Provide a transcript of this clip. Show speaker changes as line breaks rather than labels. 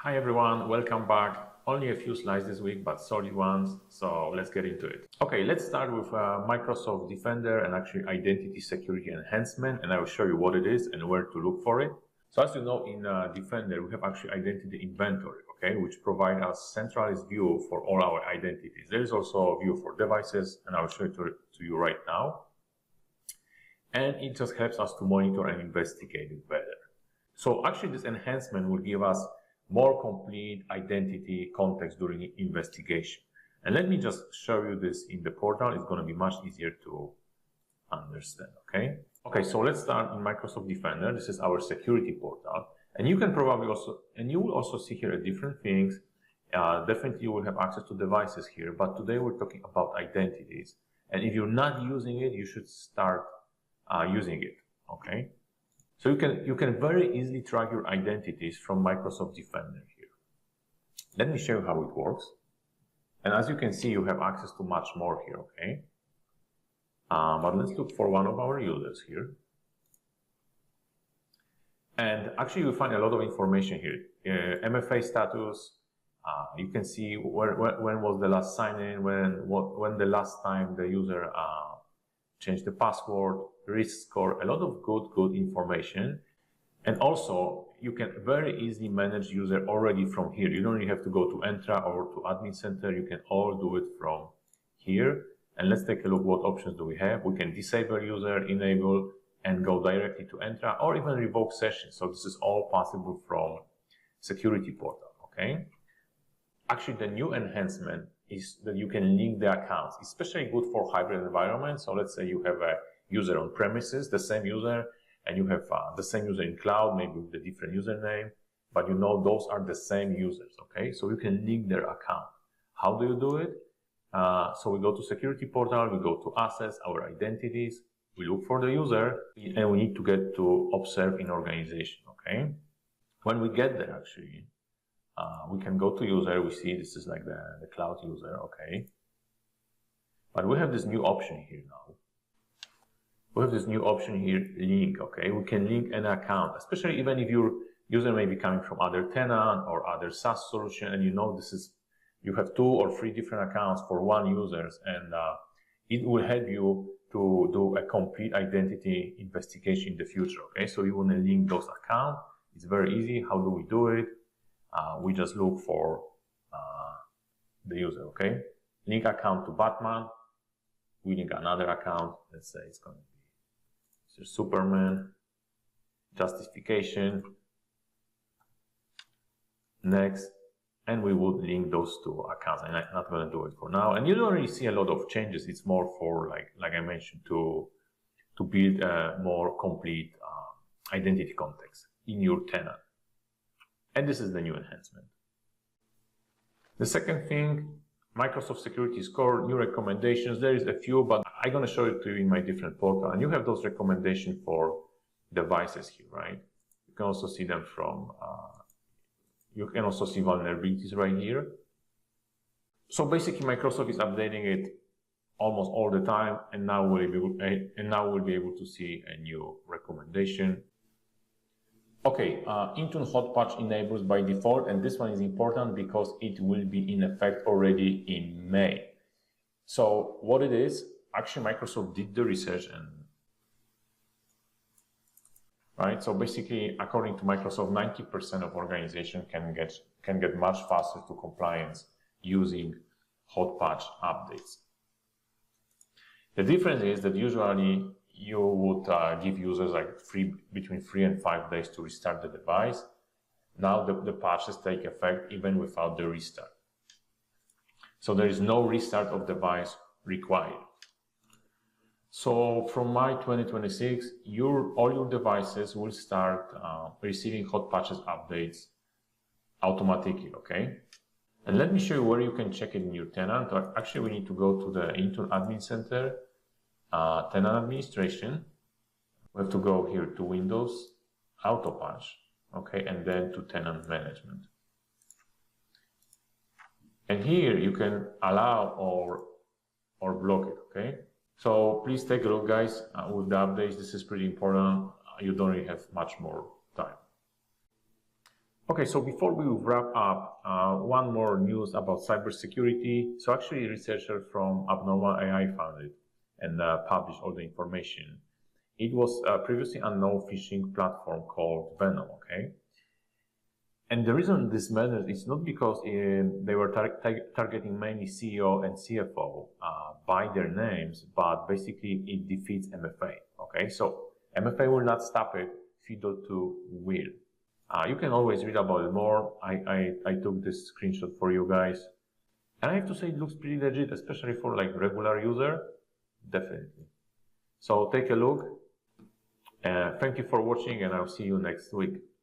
Hi everyone, welcome back. Only a few slides this week, but solid ones, so let's get into it. Okay, let's start with Microsoft Defender and actually Identity Security Enhancement, and I will show you what it is and where to look for it. So as you know, in Defender, we have actually Identity Inventory, okay, which provide us centralized view for all our identities. There is also a view for devices, and I will show it to you right now. And it just helps us to monitor and investigate it better. So actually this enhancement will give us more complete identity context during investigation. And let me just show you this in the portal. It's going to be much easier to understand, okay? Okay, so let's start in Microsoft Defender. This is our security portal. And you can probably also, and you will also see here different things. Definitely you will have access to devices here, but today we're talking about identities. And if you're not using it, you should start using it, okay? So you can very easily track your identities from Microsoft Defender here. Let me show you how it works. And as you can see, you have access to much more here, okay? But let's look for one of our users here. And actually you'll find a lot of information here. MFA status, you can see when was the last sign-in, when the last time the user changed the password, risk score, a lot of good information. And also you can very easily manage user already from here. You don't really have to go to Entra or to Admin Center. You can all do it from here. And let's take a look what options do we have. We can disable user, enable, and go directly to Entra or even revoke sessions. So this is all possible from security portal, okay? Actually, the new enhancement is that you can link the accounts, especially good for hybrid environments. So let's say you have a user on premises, the same user, and you have the same user in cloud, maybe with a different username, but you know those are the same users, okay? So you can link their account. How do you do it? So we go to security portal, we go to assets, our identities, we look for the user, and we need to get to observe in organization, okay? When we get there, actually, we can go to user, we see this is like the cloud user, okay? But we have this new option here now. We have this new option here, link, okay? We can link an account, especially even if your user may be coming from other tenant or other SaaS solution, and you know you have 2 or 3 different accounts for one user, and it will help you to do a complete identity investigation in the future, okay? So you want to link those accounts. It's very easy. How do we do it? We just look for the user, okay? Link account to Batman. We link another account. Let's say it's going to be Mr. Superman. Justification. Next. And we would link those 2 accounts. I'm not going to do it for now. And you don't really see a lot of changes. It's more for, like I mentioned, to build a more complete identity context in your tenant. And this is the new enhancement. The second thing, Microsoft Security Score, new recommendations. There is a few, but I'm going to show it to you in my different portal. And you have those recommendations for devices here, right? You can also see them from, you can also see vulnerabilities right here. So basically Microsoft is updating it almost all the time. And now we'll be able to see a new recommendation. Okay, Intune Hotpatch enables by default, and this one is important because it will be in effect already in May. So what it is, actually Microsoft did the research and, right? So basically, according to Microsoft, 90% of organizations can get much faster to compliance using Hotpatch updates. The difference is that usually you would give users like between 3 and 5 days to restart the device. Now the patches take effect even without the restart. So there is no restart of device required. So from May 2026, all your devices will start receiving Hotpatches updates automatically, okay? And let me show you where you can check it in your tenant. Actually, we need to go to the Intune Admin Center. Tenant administration, we have to go here to Windows, Auto Patch, okay, and then to tenant management. And here you can allow or block it, okay? So please take a look, guys, with the updates. This is pretty important. You don't really have much more time. Okay, so before we wrap up, one more news about cybersecurity. So actually, researchers from Abnormal AI found it and published all the information. It was a previously unknown phishing platform called Venom, okay? And the reason this matters is not because they were targeting mainly CEO and CFO by their names, but basically it defeats MFA, okay? So MFA will not stop it, FIDO2 will. You can always read about it more. I took this screenshot for you guys. And I have to say it looks pretty legit, especially for like regular user. Definitely. So take a look. Thank you for watching and I'll see you next week.